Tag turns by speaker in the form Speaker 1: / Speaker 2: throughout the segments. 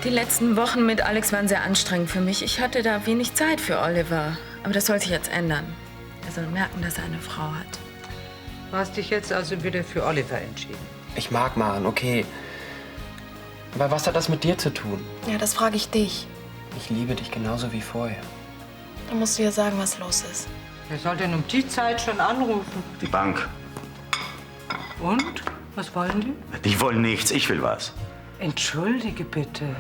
Speaker 1: Die letzten Wochen mit Alex waren sehr anstrengend für mich. Ich hatte da wenig Zeit für Oliver. Aber das soll sich jetzt ändern. Er soll merken, dass er eine Frau hat.
Speaker 2: Du hast dich jetzt also wieder für Oliver entschieden.
Speaker 3: Ich mag Maren, okay. Aber was hat das mit dir zu tun?
Speaker 4: Ja, das frage ich dich.
Speaker 3: Ich liebe dich genauso wie vorher.
Speaker 4: Dann musst du ihr sagen, was los ist.
Speaker 2: Wer soll denn um die Zeit schon anrufen?
Speaker 5: Die Bank.
Speaker 2: Und? Was wollen die?
Speaker 5: Die wollen nichts, ich will was.
Speaker 2: Entschuldige bitte.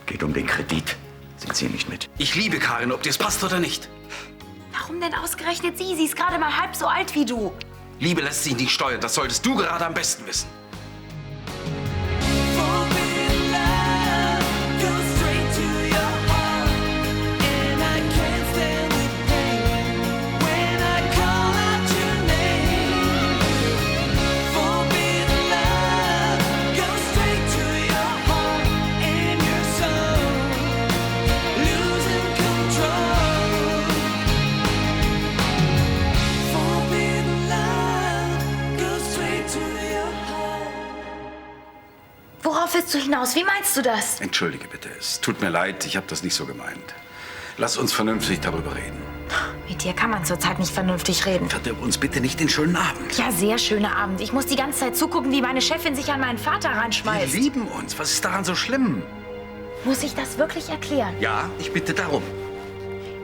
Speaker 5: Geht um den Kredit. Sie ziehen nicht mit.
Speaker 6: Ich liebe Karin, ob dir es passt oder nicht.
Speaker 7: Warum denn ausgerechnet sie? Sie ist gerade mal halb so alt wie du.
Speaker 6: Liebe lässt sich nicht steuern, das solltest du gerade am besten wissen.
Speaker 7: Worauf willst du hinaus? Wie meinst du das?
Speaker 6: Entschuldige bitte, es tut mir leid, ich habe das nicht so gemeint. Lass uns vernünftig darüber reden.
Speaker 7: Mit dir kann man zurzeit nicht vernünftig reden.
Speaker 6: Verdirb uns bitte nicht den schönen Abend.
Speaker 7: Ja, sehr schöner Abend. Ich muss die ganze Zeit zugucken, wie meine Chefin sich an meinen Vater
Speaker 6: Wir
Speaker 7: reinschmeißt.
Speaker 6: lieben uns. Was ist daran so schlimm?
Speaker 7: Muss ich das wirklich erklären?
Speaker 6: Ja, ich bitte darum.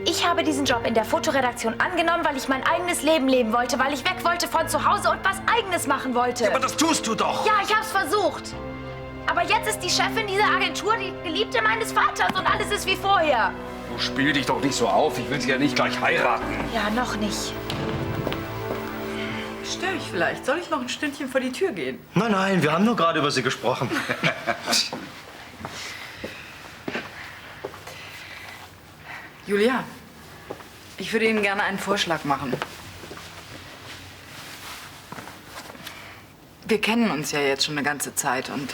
Speaker 7: Ich habe diesen Job in der Fotoredaktion angenommen, weil ich mein eigenes Leben leben wollte, weil ich weg wollte von zu Hause und was Eigenes machen wollte.
Speaker 6: Aber das tust du doch.
Speaker 7: Ja, ich hab's versucht. Aber jetzt ist die Chefin dieser Agentur die Geliebte meines Vaters und alles ist wie vorher.
Speaker 6: Du spiel dich doch nicht so auf. Ich will sie ja nicht gleich heiraten.
Speaker 7: Ja, noch nicht.
Speaker 1: Störe ich vielleicht? Soll ich noch ein Stündchen vor die Tür gehen?
Speaker 8: Nein, nein, wir haben nur gerade über Sie gesprochen.
Speaker 1: Julia, ich würde Ihnen gerne einen Vorschlag machen. Wir kennen uns ja jetzt schon eine ganze Zeit und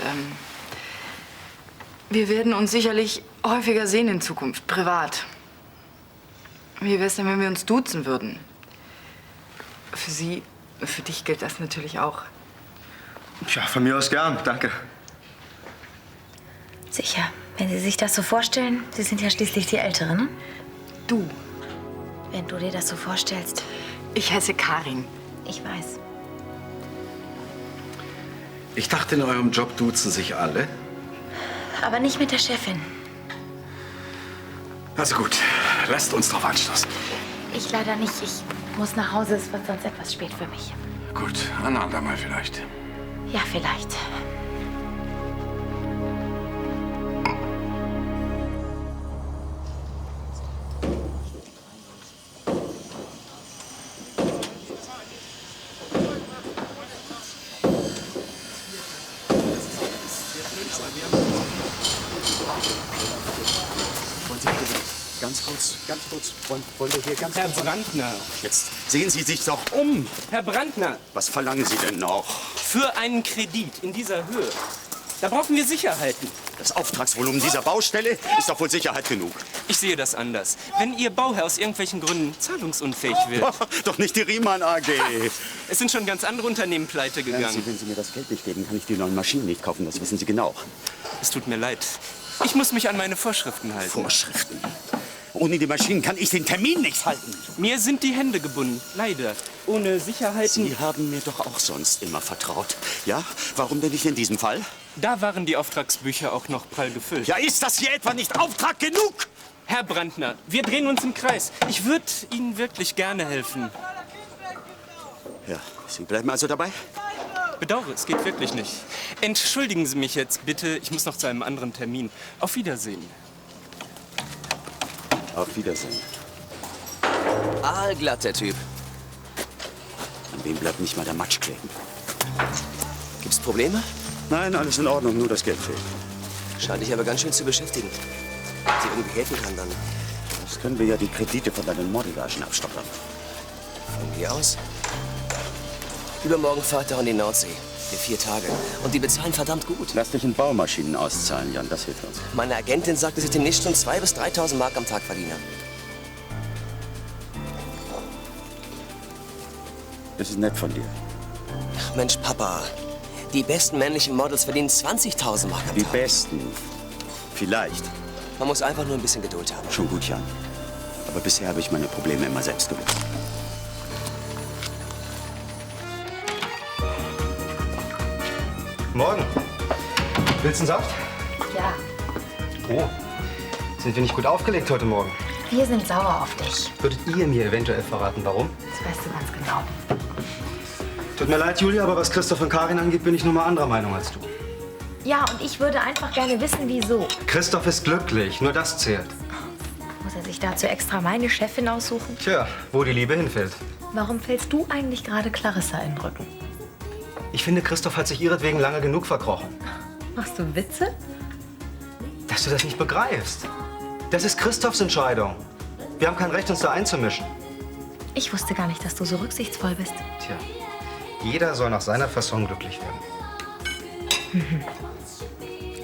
Speaker 1: wir werden uns sicherlich häufiger sehen in Zukunft, privat. Wie wäre es denn, wenn wir uns duzen würden? Für Sie, für dich gilt das natürlich auch.
Speaker 8: Tja, von mir aus gern, danke.
Speaker 7: Sicher, wenn Sie sich das so vorstellen, Sie sind ja schließlich die Ältere, ne?
Speaker 1: Du,
Speaker 7: Wenn du dir das so vorstellst.
Speaker 1: ich heiße Karin.
Speaker 7: Ich weiß.
Speaker 6: Ich dachte, in eurem Job duzen sich alle.
Speaker 7: Aber nicht mit der Chefin.
Speaker 6: Also gut, lasst uns drauf anstoßen.
Speaker 7: Ich leider nicht. Ich muss nach Hause. Es wird sonst etwas spät für mich.
Speaker 6: Gut, ein andermal vielleicht.
Speaker 7: Ja, vielleicht.
Speaker 5: Ganz kurz, wollen wir hier ganz
Speaker 9: Herr Brandner.
Speaker 5: Jetzt sehen Sie sich doch um.
Speaker 9: Herr Brandner,
Speaker 5: Was verlangen Sie denn noch?
Speaker 9: für einen Kredit in dieser Höhe, da brauchen wir Sicherheiten.
Speaker 5: Das Auftragsvolumen dieser Baustelle ist doch wohl Sicherheit genug.
Speaker 9: Ich sehe das anders. Wenn Ihr Bauherr aus irgendwelchen Gründen zahlungsunfähig wird.
Speaker 5: Doch nicht die Riemann AG.
Speaker 9: Es sind schon ganz andere Unternehmen pleite gegangen.
Speaker 5: Wenn Sie mir das Geld nicht geben, kann ich die neuen Maschinen nicht kaufen. Das wissen Sie genau.
Speaker 9: Es tut mir leid. Ich muss mich an meine Vorschriften halten.
Speaker 5: Vorschriften. Ohne die Maschinen kann ich den Termin nicht halten.
Speaker 9: Mir sind die Hände gebunden, leider. Ohne Sicherheiten.
Speaker 5: Sie haben mir doch auch sonst immer vertraut. Ja? Warum denn nicht in diesem Fall?
Speaker 9: Da waren die Auftragsbücher auch noch prall gefüllt.
Speaker 5: Ja, ist das hier etwa nicht Auftrag genug?
Speaker 9: Herr Brandner, wir drehen uns im Kreis. Ich würde Ihnen wirklich gerne helfen.
Speaker 5: Ja, Sie bleiben also dabei?
Speaker 9: Bedauere, es geht wirklich nicht. Entschuldigen Sie mich jetzt bitte, ich muss noch zu einem anderen Termin. Auf Wiedersehen.
Speaker 5: Auf Wiedersehen.
Speaker 10: Aalglatt, der Typ.
Speaker 5: An wem bleibt nicht mal der Matsch kleben?
Speaker 10: Gibt's Probleme?
Speaker 5: Nein, alles in Ordnung, nur das Geld fehlt.
Speaker 10: Scheint dich aber ganz schön zu beschäftigen. Wenn ich dir irgendwie helfen kann, dann
Speaker 5: Das können wir ja die Kredite von deinen Modelgagen abstottern.
Speaker 10: von hier aus. Übermorgen fahrt er an die Nordsee. Für 4 Tage. Und die bezahlen verdammt gut.
Speaker 5: Lass dich in Baumaschinen auszahlen, Jan, das hilft uns.
Speaker 10: Meine Agentin sagt, dass ich demnächst schon 2.000 bis 3.000 Mark am Tag verdiene.
Speaker 5: Das ist nett von dir.
Speaker 10: Ach Mensch, Papa. Die besten männlichen Models verdienen 20.000 Mark am
Speaker 5: Die
Speaker 10: Tag.
Speaker 5: Besten. Vielleicht.
Speaker 10: Man muss einfach nur ein bisschen Geduld haben.
Speaker 5: Schon gut, Jan. Aber bisher habe ich meine Probleme immer selbst gelöst.
Speaker 8: Morgen. Willst du einen Saft?
Speaker 7: Ja,
Speaker 8: Oh. Sind wir nicht gut aufgelegt heute Morgen?
Speaker 7: wir sind sauer auf dich.
Speaker 8: Würdet ihr mir eventuell verraten, warum?
Speaker 7: Das weißt du ganz genau.
Speaker 8: Tut mir leid, Julia, aber was Christoph und Karin angeht, bin ich nun mal anderer Meinung als du.
Speaker 7: Ja, und ich würde einfach gerne wissen, wieso.
Speaker 8: Christoph ist glücklich, nur das zählt.
Speaker 7: Muss er sich dazu extra meine Chefin aussuchen?
Speaker 8: Tja, wo die Liebe hinfällt.
Speaker 7: Warum fällst du eigentlich gerade Clarissa in den Rücken?
Speaker 8: Ich finde, Christoph hat sich ihretwegen lange genug verkrochen.
Speaker 7: Machst du Witze?
Speaker 8: Dass du das nicht begreifst. Das ist Christophs Entscheidung. Wir haben kein Recht, uns da einzumischen.
Speaker 7: Ich wusste gar nicht, dass du so rücksichtsvoll bist.
Speaker 8: Tja, jeder soll nach seiner Fasson glücklich werden.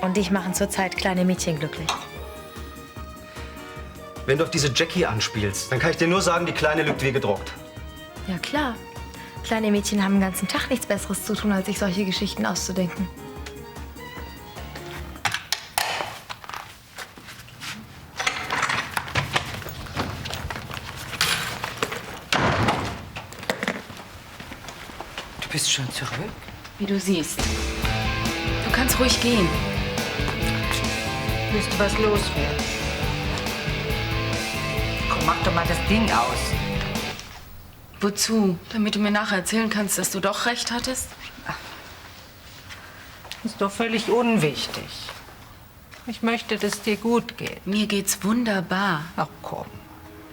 Speaker 7: Und dich machen zurzeit kleine Mädchen glücklich.
Speaker 8: Wenn du auf diese Jackie anspielst, dann kann ich dir nur sagen, die Kleine lügt wie gedruckt.
Speaker 7: Ja, klar. Kleine Mädchen haben den ganzen Tag nichts Besseres zu tun, als sich solche Geschichten auszudenken.
Speaker 2: Du bist schon zurück?
Speaker 1: Wie du siehst. Du kannst ruhig gehen.
Speaker 2: Willst du was loswerden? Komm, mach doch mal das Ding aus.
Speaker 1: Wozu? Damit du mir nachher erzählen kannst, dass du doch recht hattest?
Speaker 2: Ist doch völlig unwichtig. Ich möchte, dass es dir gut geht.
Speaker 1: Mir geht's wunderbar.
Speaker 2: Ach komm.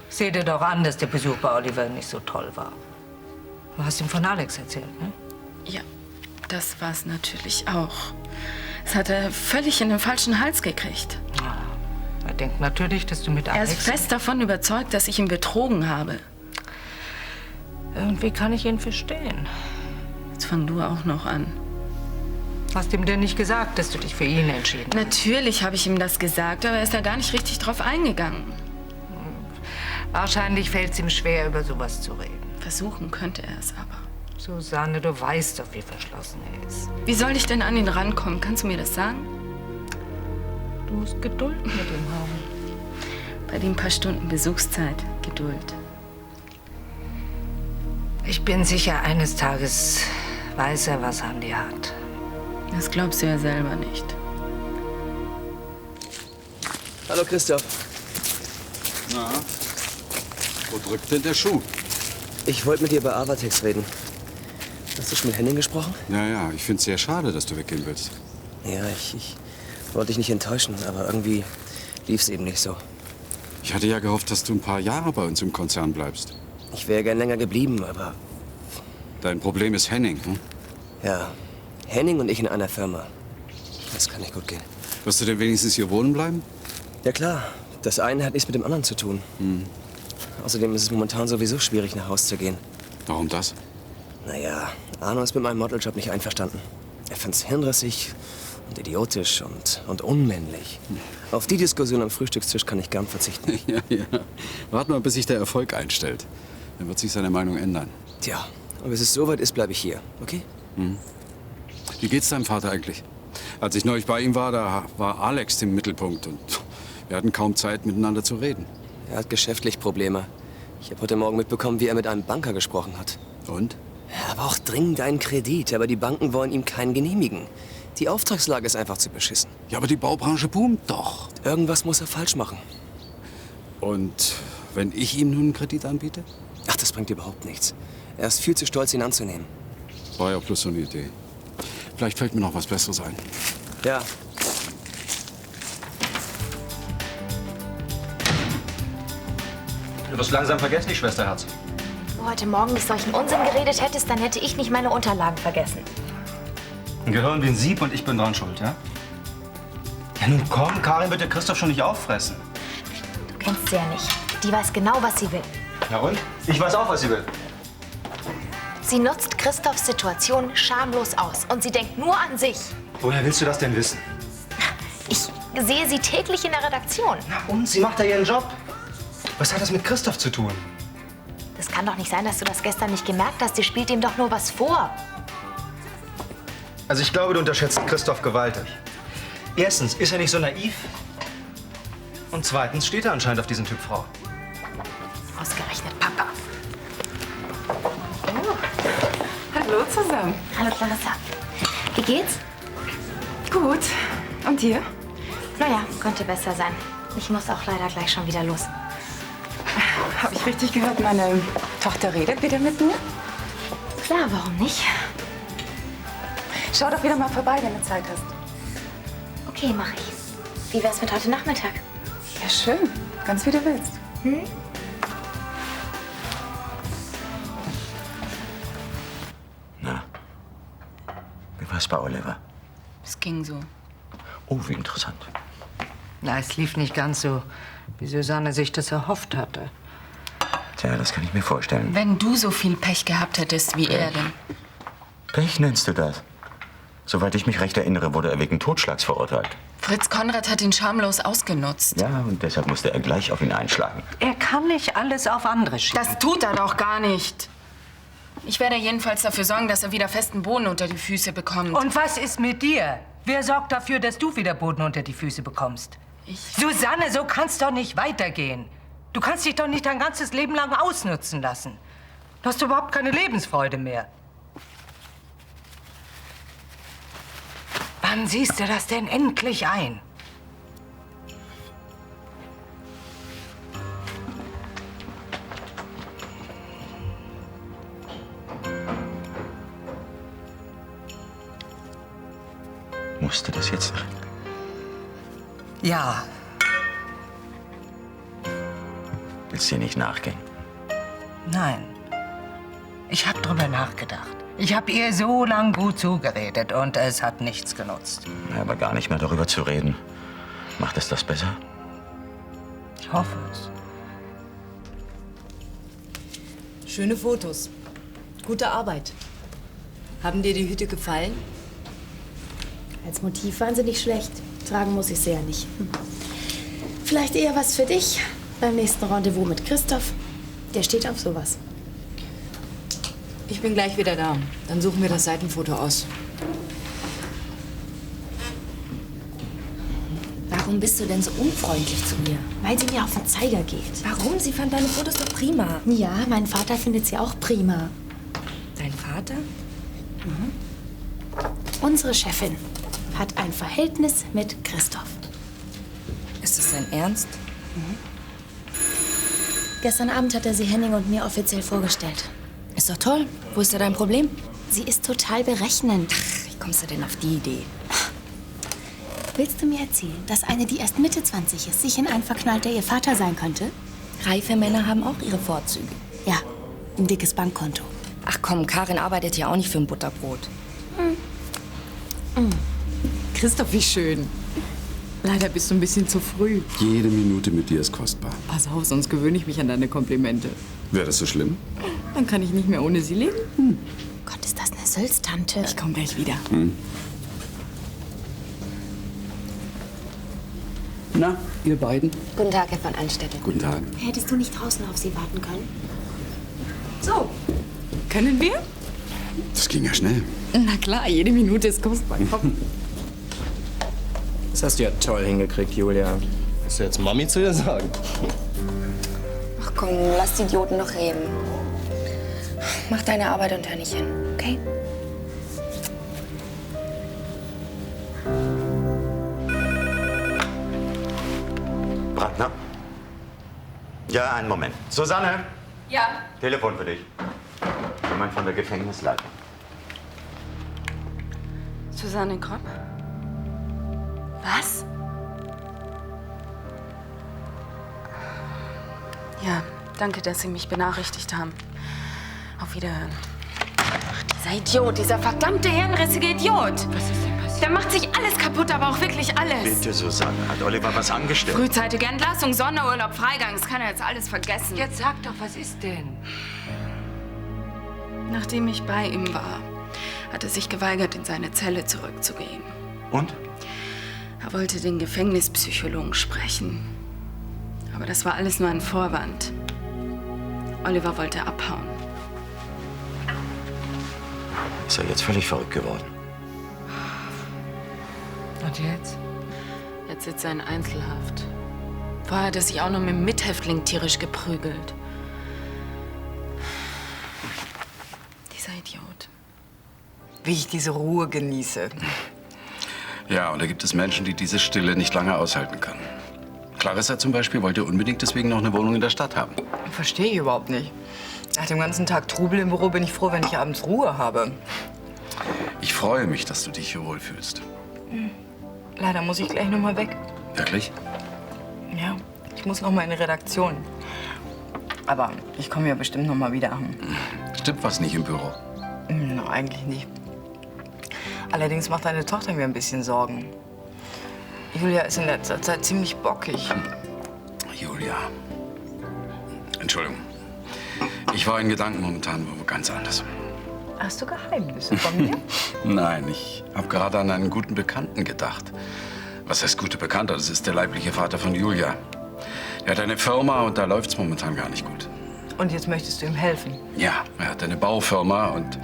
Speaker 2: Seh dir doch an, dass der Besuch bei Oliver nicht so toll war. Du hast ihm von Alex erzählt, ne?
Speaker 1: Ja, das war's natürlich auch. Das hat er völlig in den falschen Hals gekriegt.
Speaker 2: Er denkt natürlich, dass du mit
Speaker 1: Er
Speaker 2: Alex...
Speaker 1: ist fest davon überzeugt, dass ich ihn betrogen habe.
Speaker 2: Irgendwie kann ich ihn verstehen.
Speaker 1: Jetzt fang du auch noch an.
Speaker 2: Hast ihm denn nicht gesagt, dass du dich für ihn entschieden hast?
Speaker 1: Natürlich habe ich ihm das gesagt, aber er ist da gar nicht richtig drauf eingegangen.
Speaker 2: Wahrscheinlich fällt es ihm schwer, über sowas zu reden.
Speaker 1: Versuchen könnte er es aber.
Speaker 2: Susanne, du weißt doch, wie verschlossen er ist.
Speaker 1: Wie soll ich denn an ihn rankommen? Kannst du mir das sagen?
Speaker 2: Du musst Geduld mit ihm haben.
Speaker 1: Bei den paar Stunden Besuchszeit. Geduld.
Speaker 2: Ich bin sicher, eines Tages weiß er, was er an dir hat.
Speaker 1: Das glaubst du ja selber nicht.
Speaker 10: Hallo Christoph.
Speaker 6: Na, wo drückt denn der Schuh?
Speaker 10: Ich wollte mit dir über Avatex reden. Hast du schon mit Henning gesprochen?
Speaker 6: Ja, ich finde es sehr schade, dass du weggehen willst.
Speaker 10: Ja, ich wollte dich nicht enttäuschen, aber irgendwie lief es eben nicht so.
Speaker 6: Ich hatte ja gehofft, dass du ein paar Jahre bei uns im Konzern bleibst.
Speaker 10: Ich wäre gern länger geblieben, aber
Speaker 6: Dein Problem ist Henning, hm?
Speaker 10: ja, Henning und ich in einer Firma. Das kann nicht gut gehen.
Speaker 6: Wirst du denn wenigstens hier wohnen bleiben?
Speaker 10: Ja klar, das eine hat nichts mit dem anderen zu tun. Außerdem ist es momentan sowieso schwierig, nach Haus zu gehen.
Speaker 6: Warum das?
Speaker 10: Naja, Arno ist mit meinem Modeljob nicht einverstanden. Er find's hirnrissig und idiotisch und unmännlich. Auf die Diskussion am Frühstückstisch kann ich gern verzichten.
Speaker 6: Ja. Warte mal, bis sich der Erfolg einstellt. Dann wird sich seine Meinung ändern.
Speaker 10: Tja, und bis es soweit ist, bleibe ich hier, okay?
Speaker 6: Wie geht's deinem Vater eigentlich? Als ich neulich bei ihm war, da war Alex im Mittelpunkt und wir hatten kaum Zeit, miteinander zu reden.
Speaker 10: Er hat geschäftlich Probleme. Ich habe heute Morgen mitbekommen, wie er mit einem Banker gesprochen hat.
Speaker 6: Und?
Speaker 10: Er braucht dringend einen Kredit, aber die Banken wollen ihm keinen genehmigen. Die Auftragslage ist einfach zu beschissen.
Speaker 6: Ja, aber die Baubranche boomt doch.
Speaker 10: Irgendwas muss er falsch machen.
Speaker 6: Und wenn ich ihm nun einen Kredit anbiete?
Speaker 10: Ach, das bringt überhaupt nichts. Er ist viel zu stolz, ihn anzunehmen.
Speaker 6: War ja bloß so eine Idee. Vielleicht fällt mir noch was Besseres ein.
Speaker 10: Ja.
Speaker 8: Du wirst langsam vergesslich, Schwesterherz.
Speaker 7: Wenn du heute Morgen nicht solchen Unsinn geredet hättest, dann hätte ich nicht meine Unterlagen vergessen.
Speaker 8: Ein Gehirn wie ein Sieb und ich bin dran schuld, ja? Ja, nun komm, Karin wird der Christoph schon nicht auffressen.
Speaker 7: Du kennst sie ja nicht. Die weiß genau, was sie will.
Speaker 8: Ja und? Ich weiß auch, was sie will.
Speaker 7: Sie nutzt Christophs Situation schamlos aus und sie denkt nur an sich.
Speaker 8: Woher willst du das denn wissen?
Speaker 7: Ich sehe sie täglich in der Redaktion.
Speaker 8: Na und? Sie macht da ihren Job. Was hat das mit Christoph zu tun?
Speaker 7: Das kann doch nicht sein, dass du das gestern nicht gemerkt hast. Sie spielt ihm doch nur was vor.
Speaker 8: Also ich glaube, du unterschätzt Christoph gewaltig. Erstens ist er nicht so naiv. Und zweitens steht er anscheinend auf diesen Typ Frau.
Speaker 7: Ausgerechnet Papa.
Speaker 1: Hallo zusammen.
Speaker 7: Hallo Clarissa. Wie geht's?
Speaker 1: Gut. Und dir?
Speaker 7: Naja, könnte besser sein. Ich muss auch leider gleich schon wieder los.
Speaker 1: Habe ich richtig gehört, meine Tochter redet wieder mit mir?
Speaker 7: Klar, warum nicht?
Speaker 1: Schau doch wieder mal vorbei, wenn du Zeit hast.
Speaker 7: Okay, mach ich. Wie wär's mit heute Nachmittag?
Speaker 1: Ja, schön. Ganz wie du willst.
Speaker 5: Na, wie war's bei Oliver?
Speaker 1: Es ging so.
Speaker 5: Oh, wie interessant.
Speaker 2: Na, es lief nicht ganz so, wie Susanne sich das erhofft hatte.
Speaker 5: Tja, das kann ich mir vorstellen.
Speaker 1: Wenn du so viel Pech gehabt hättest wie er denn.
Speaker 5: Pech nennst du das? Soweit ich mich recht erinnere, wurde er wegen Totschlags verurteilt.
Speaker 1: Fritz Konrad hat ihn schamlos ausgenutzt.
Speaker 5: Ja, und deshalb musste er gleich auf ihn einschlagen.
Speaker 2: Er kann nicht alles auf andere schieben.
Speaker 1: Das tut er doch gar nicht. Ich werde jedenfalls dafür sorgen, dass er wieder festen Boden unter die Füße bekommt.
Speaker 2: Und was ist mit dir? Wer sorgt dafür, dass du wieder Boden unter die Füße bekommst? Susanne, so kann's doch nicht weitergehen. Du kannst dich doch nicht dein ganzes Leben lang ausnutzen lassen. Du hast überhaupt keine Lebensfreude mehr. Wann siehst du das denn endlich ein?
Speaker 5: Musste das jetzt sein?
Speaker 2: Ja.
Speaker 5: Willst du dir nicht nachgehen?
Speaker 2: Nein. Ich habe drüber nachgedacht. Ich habe ihr so lang gut zugeredet und es hat nichts genutzt.
Speaker 5: Ja, aber gar nicht mehr darüber zu reden. Macht es das besser?
Speaker 2: Ich hoffe es.
Speaker 11: Schöne Fotos. Gute Arbeit. Haben dir die Hüte gefallen?
Speaker 4: Als Motiv wahnsinnig schlecht. Tragen muss ich sie ja nicht. Vielleicht eher was für dich beim nächsten Rendezvous mit Christoph. Der steht auf sowas.
Speaker 11: Ich bin gleich wieder da. Dann suchen wir das Seitenfoto aus.
Speaker 4: Warum bist du denn so unfreundlich zu mir? Weil sie mir auf den Zeiger geht.
Speaker 12: Warum? Sie fand deine Fotos doch prima.
Speaker 4: Ja, mein Vater findet sie auch prima.
Speaker 12: Dein Vater?
Speaker 4: Unsere Chefin hat ein Verhältnis mit Christoph.
Speaker 12: Ist das dein Ernst?
Speaker 4: Gestern Abend hat er sie Henning und mir offiziell vorgestellt.
Speaker 12: Ist doch toll. Wo ist da dein Problem?
Speaker 4: Sie ist total berechnend.
Speaker 12: Wie kommst du denn auf die Idee?
Speaker 4: Willst du mir erzählen, dass eine, die erst Mitte 20 ist, sich in einen verknallt, der ihr Vater sein könnte?
Speaker 12: Reife Männer haben auch ihre Vorzüge.
Speaker 4: Ja, ein dickes Bankkonto.
Speaker 12: Ach komm, Karin arbeitet ja auch nicht für ein Butterbrot.
Speaker 11: Christoph, wie schön. Leider bist du ein bisschen zu früh.
Speaker 6: Jede Minute mit dir ist kostbar.
Speaker 11: Pass auf, sonst gewöhne ich mich an deine Komplimente.
Speaker 6: Wäre das so schlimm?
Speaker 11: Dann kann ich nicht mehr ohne sie leben.
Speaker 4: Gott, ist das eine Sülz-Tante.
Speaker 11: Ich komme gleich wieder.
Speaker 6: Na, ihr beiden?
Speaker 12: Guten Tag, Herr von Anstetten.
Speaker 6: Guten Tag.
Speaker 4: Hättest du nicht draußen auf sie warten können?
Speaker 11: So, können wir?
Speaker 6: Das ging ja schnell.
Speaker 11: Na klar, jede Minute ist kostbar. Komm.
Speaker 10: Das hast du ja toll hingekriegt, Julia. Musst du jetzt Mami zu ihr sagen?
Speaker 12: Ach komm, lass die Idioten noch reden. Mach deine Arbeit und hör nicht hin, okay?
Speaker 5: Brandner? Ja, einen Moment. Susanne?
Speaker 1: Ja.
Speaker 5: Telefon für dich. Jemand von der Gefängnisleitung.
Speaker 1: Susanne Kropp? Was? Ja, danke, dass Sie mich benachrichtigt haben. Auf Wiederhören. Ach, dieser Idiot, dieser verdammte hirnrissige Idiot. Was ist denn passiert? Der macht sich alles kaputt, aber auch wirklich alles.
Speaker 5: Bitte, Susanne. Hat Oliver was angestellt?
Speaker 1: Frühzeitige Entlassung, Sonderurlaub, Freigang. Das kann er jetzt alles vergessen.
Speaker 2: Jetzt sag doch, was ist denn?
Speaker 1: Nachdem ich bei ihm war, hat er sich geweigert, in seine Zelle zurückzugehen.
Speaker 5: Und?
Speaker 1: Er wollte den Gefängnispsychologen sprechen. Aber das war alles nur ein Vorwand. Oliver wollte abhauen.
Speaker 5: Ist er jetzt völlig verrückt geworden?
Speaker 2: Und jetzt?
Speaker 13: Jetzt sitzt er in Einzelhaft. Vorher hat er sich auch noch mit dem Mithäftling tierisch geprügelt. Dieser Idiot.
Speaker 1: Wie ich diese Ruhe genieße.
Speaker 6: Ja, und da gibt es Menschen, die diese Stille nicht lange aushalten können. Clarissa zum Beispiel wollte unbedingt deswegen noch eine Wohnung in der Stadt haben.
Speaker 1: Verstehe ich überhaupt nicht. Nach dem ganzen Tag Trubel im Büro bin ich froh, wenn ich abends Ruhe habe.
Speaker 6: Ich freue mich, dass du dich hier wohlfühlst.
Speaker 1: Leider muss ich gleich noch mal weg.
Speaker 6: Wirklich?
Speaker 1: Ja, ich muss noch mal in die Redaktion. Aber ich komme ja bestimmt noch mal wieder.
Speaker 6: Stimmt was nicht im Büro?
Speaker 1: Na, eigentlich nicht. Allerdings macht deine Tochter mir ein bisschen Sorgen. Julia ist in letzter Zeit ziemlich bockig.
Speaker 6: Julia. Entschuldigung. Ich war in Gedanken momentan wo ganz anders.
Speaker 1: Hast du Geheimnisse von mir?
Speaker 6: Nein, ich habe gerade an einen guten Bekannten gedacht. Was heißt gute Bekannter? Das ist der leibliche Vater von Julia. Er hat eine Firma und da läuft's momentan gar nicht gut.
Speaker 1: Und jetzt möchtest du ihm helfen?
Speaker 6: Ja, er hat eine Baufirma und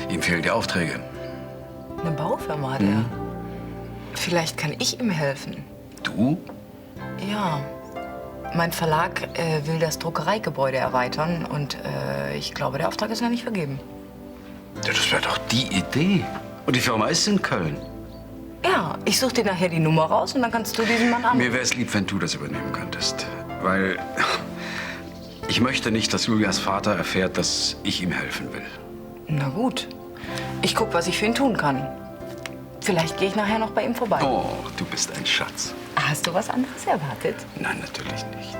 Speaker 6: ihm fehlen die Aufträge.
Speaker 1: Eine Baufirma hat er? Vielleicht kann ich ihm helfen.
Speaker 6: Du?
Speaker 1: Ja. Mein Verlag will das Druckereigebäude erweitern und ich glaube, der Auftrag ist noch nicht vergeben.
Speaker 6: Ja, das wäre doch die Idee. Und die Firma ist in Köln.
Speaker 1: Ja, ich suche dir nachher die Nummer raus und dann kannst du diesen Mann anrufen.
Speaker 6: Mir wäre es lieb, wenn du das übernehmen könntest. Weil ich möchte nicht, dass Julias Vater erfährt, dass ich ihm helfen will.
Speaker 1: Na gut. Ich guck, was ich für ihn tun kann. Vielleicht gehe ich nachher noch bei ihm vorbei.
Speaker 6: Oh, du bist ein Schatz.
Speaker 1: Hast du was anderes erwartet?
Speaker 6: Nein, natürlich nicht.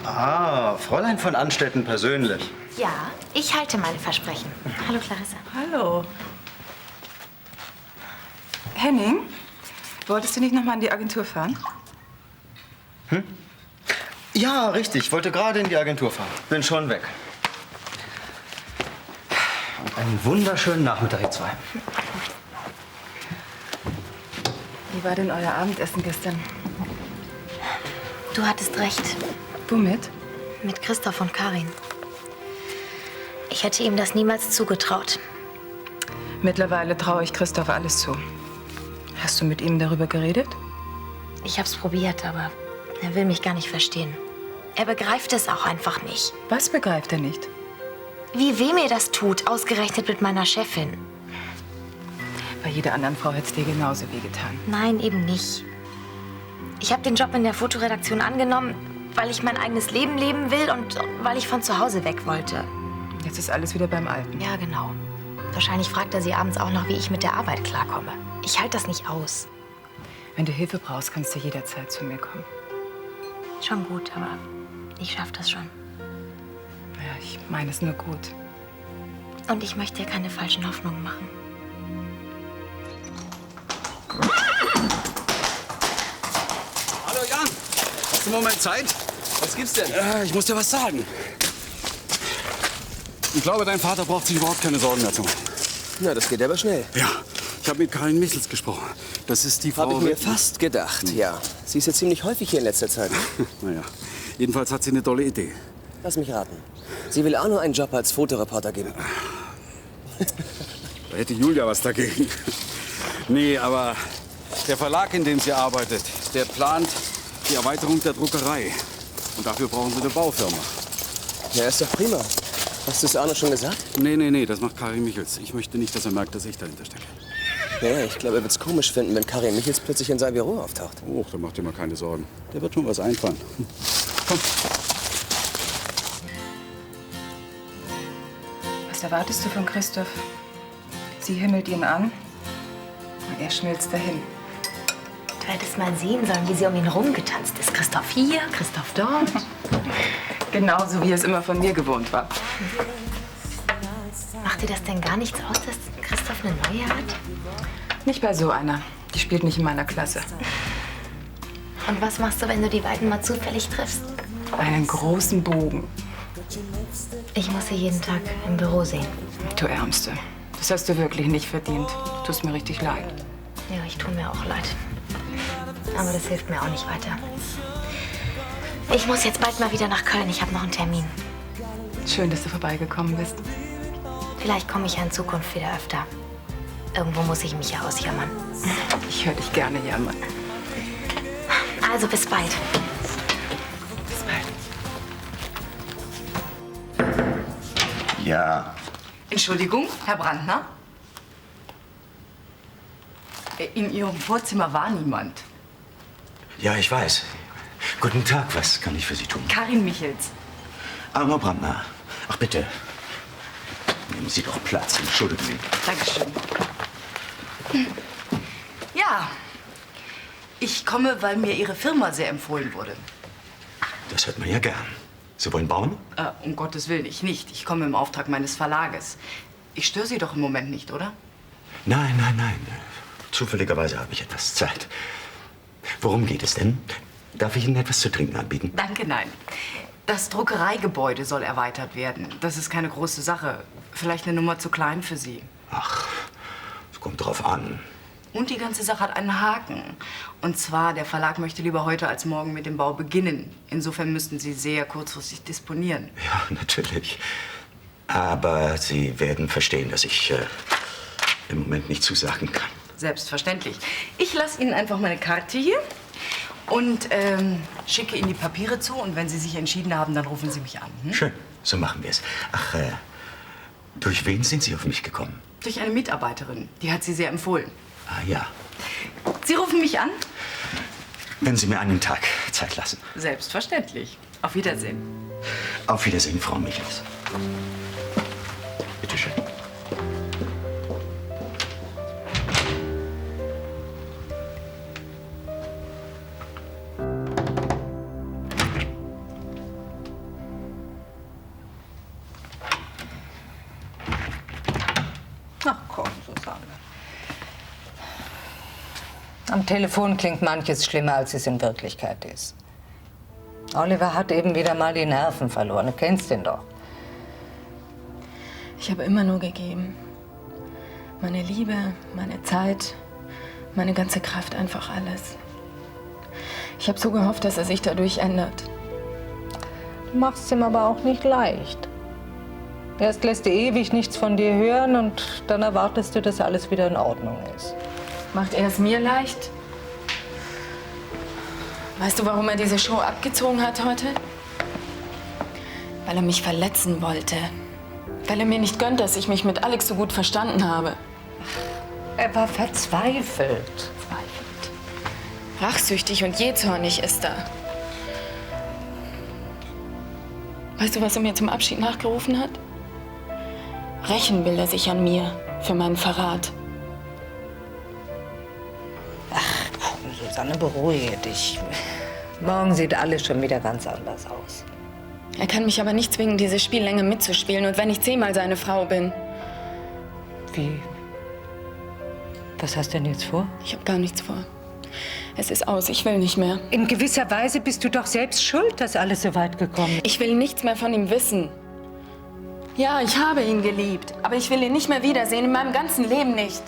Speaker 8: Ah, Fräulein von Anstetten persönlich.
Speaker 7: Ja, ich halte meine Versprechen. Hallo, Clarissa.
Speaker 1: Hallo. Henning, wolltest du nicht noch mal in die Agentur fahren?
Speaker 8: Ja, richtig. Ich wollte gerade in die Agentur fahren. Bin schon weg. Und einen wunderschönen Nachmittag, ihr zwei.
Speaker 1: Wie war denn euer Abendessen gestern?
Speaker 7: Du hattest recht.
Speaker 1: Womit?
Speaker 7: Mit Christoph und Karin. Ich hätte ihm das niemals zugetraut.
Speaker 1: Mittlerweile traue ich Christoph alles zu. Hast du mit ihm darüber geredet?
Speaker 7: Ich hab's probiert, aber er will mich gar nicht verstehen. Er begreift es auch einfach nicht.
Speaker 1: Was begreift er nicht?
Speaker 7: Wie weh mir das tut, ausgerechnet mit meiner Chefin.
Speaker 1: Bei jeder anderen Frau hätte es dir genauso wehgetan.
Speaker 7: Nein, eben nicht. Ich habe den Job in der Fotoredaktion angenommen, weil ich mein eigenes Leben leben will und weil ich von zu Hause weg wollte.
Speaker 1: Jetzt ist alles wieder beim Alten.
Speaker 7: Ja, genau. Wahrscheinlich fragt er sie abends auch noch, wie ich mit der Arbeit klarkomme. Ich halte das nicht aus.
Speaker 1: Wenn du Hilfe brauchst, kannst du jederzeit zu mir kommen.
Speaker 7: Schon gut, aber ich schaff das schon.
Speaker 1: Ja, ich meine es nur gut.
Speaker 7: Und ich möchte dir keine falschen Hoffnungen machen.
Speaker 6: Hallo Jan, hast du einen Moment Zeit?
Speaker 10: Was gibt's denn?
Speaker 6: Ich muss dir was sagen. Ich glaube, dein Vater braucht sich überhaupt keine Sorgen mehr zu machen.
Speaker 10: Na, das geht aber schnell.
Speaker 6: Ja, ich habe mit Karin Michels gesprochen. Das ist die Frau...
Speaker 10: Habe ich mir fast gedacht, ja. Sie ist ja ziemlich häufig hier in letzter Zeit.
Speaker 6: Naja, jedenfalls hat sie eine tolle Idee.
Speaker 10: Lass mich raten. Sie will Arno einen Job als Fotoreporter geben.
Speaker 6: Da hätte Julia was dagegen. Nee, aber der Verlag, in dem sie arbeitet, der plant die Erweiterung der Druckerei. Und dafür brauchen sie eine Baufirma.
Speaker 10: Ja, ist doch prima. Hast du es Arno schon gesagt?
Speaker 6: Nee, das macht Karin Michels. Ich möchte nicht, dass er merkt, dass ich dahinter stecke.
Speaker 10: Ja, ich glaube, er wird es komisch finden, wenn Karin Michels plötzlich in seinem Büro auftaucht.
Speaker 6: Oh, da macht dir mal keine Sorgen. Der wird schon was einfallen. Komm.
Speaker 1: Was erwartest du von Christoph? Sie himmelt ihn an und er schmilzt dahin.
Speaker 7: Du hättest mal sehen sollen, wie sie um ihn rumgetanzt ist. Christoph hier, Christoph dort.
Speaker 1: Genauso wie es immer von mir gewohnt war.
Speaker 7: Macht dir das denn gar nichts aus, dass Christoph eine neue hat?
Speaker 1: Nicht bei so einer. Die spielt nicht in meiner Klasse.
Speaker 7: Und was machst du, wenn du die beiden mal zufällig triffst?
Speaker 1: Einen großen Bogen.
Speaker 7: Ich muss sie jeden Tag im Büro sehen.
Speaker 1: Du Ärmste. Das hast du wirklich nicht verdient. Du tust mir richtig leid.
Speaker 7: Ja, ich tue mir auch leid. Aber das hilft mir auch nicht weiter. Ich muss jetzt bald mal wieder nach Köln. Ich habe noch einen Termin.
Speaker 1: Schön, dass du vorbeigekommen bist.
Speaker 7: Vielleicht komme ich ja in Zukunft wieder öfter. Irgendwo muss ich mich ja ausjammern.
Speaker 1: Ich höre dich gerne jammern.
Speaker 7: Also bis bald.
Speaker 1: Bis bald.
Speaker 5: Ja.
Speaker 1: Entschuldigung, Herr Brandner? In Ihrem Vorzimmer war niemand.
Speaker 5: Ja, ich weiß. Guten Tag, was kann ich für Sie tun?
Speaker 1: Karin Michels.
Speaker 5: Armer Brandner. Ach, bitte. Nehmen Sie doch Platz. Entschuldigen Sie.
Speaker 1: Dankeschön. Ja, ich komme, weil mir Ihre Firma sehr empfohlen wurde.
Speaker 5: Das hört man ja gern. Sie wollen bauen?
Speaker 1: Um Gottes Willen, ich nicht. Ich komme im Auftrag meines Verlages. Ich störe Sie doch im Moment nicht, oder?
Speaker 5: Nein, nein, nein. Zufälligerweise habe ich etwas Zeit. Worum geht es denn? Darf ich Ihnen etwas zu trinken anbieten?
Speaker 1: Danke, nein. Das Druckereigebäude soll erweitert werden. Das ist keine große Sache. Vielleicht eine Nummer zu klein für Sie.
Speaker 5: Ach, es kommt drauf an.
Speaker 1: Und die ganze Sache hat einen Haken. Und zwar, der Verlag möchte lieber heute als morgen mit dem Bau beginnen. Insofern müssten Sie sehr kurzfristig disponieren.
Speaker 5: Ja, natürlich. Aber Sie werden verstehen, dass ich im Moment nicht zusagen kann.
Speaker 1: Selbstverständlich. Ich lasse Ihnen einfach meine Karte hier und schicke Ihnen die Papiere zu. Und wenn Sie sich entschieden haben, dann rufen Sie mich an. Hm?
Speaker 5: Schön, so machen wir es. Ach, durch wen sind Sie auf mich gekommen?
Speaker 1: Durch eine Mitarbeiterin. Die hat Sie sehr empfohlen.
Speaker 5: Ah, ja.
Speaker 1: Sie rufen mich an?
Speaker 5: Wenn Sie mir einen Tag Zeit lassen.
Speaker 1: Selbstverständlich. Auf Wiedersehen.
Speaker 5: Auf Wiedersehen, Frau Michels. Bitte schön.
Speaker 2: Ach komm, Susanne. Am Telefon klingt manches schlimmer, als es in Wirklichkeit ist. Oliver hat eben wieder mal die Nerven verloren. Du kennst ihn doch.
Speaker 11: Ich habe immer nur gegeben. Meine Liebe, meine Zeit, meine ganze Kraft, einfach alles. Ich habe so gehofft, dass er sich dadurch ändert.
Speaker 2: Du machst es ihm aber auch nicht leicht. Erst lässt er ewig nichts von dir hören und dann erwartest du, dass alles wieder in Ordnung ist.
Speaker 11: Macht er es mir leicht? Weißt du, warum er diese Show abgezogen hat heute? Weil er mich verletzen wollte. Weil er mir nicht gönnt, dass ich mich mit Alex so gut verstanden habe.
Speaker 2: Er war verzweifelt.
Speaker 11: Rachsüchtig und jähzornig ist er. Weißt du, was er mir zum Abschied nachgerufen hat? Rächen will er sich an mir für meinen Verrat.
Speaker 2: Susanne, beruhige dich. Morgen sieht alles schon wieder ganz anders aus.
Speaker 11: Er kann mich aber nicht zwingen, dieses Spiel länger mitzuspielen. Und wenn ich 10-mal seine Frau bin.
Speaker 2: Wie? Was hast du denn jetzt vor?
Speaker 11: Ich habe gar nichts vor. Es ist aus, ich will nicht mehr.
Speaker 2: In gewisser Weise bist du doch selbst schuld, dass alles so weit gekommen ist.
Speaker 11: Ich will nichts mehr von ihm wissen. Ja, ich habe ihn geliebt, aber ich will ihn nicht mehr wiedersehen, in meinem ganzen Leben nicht.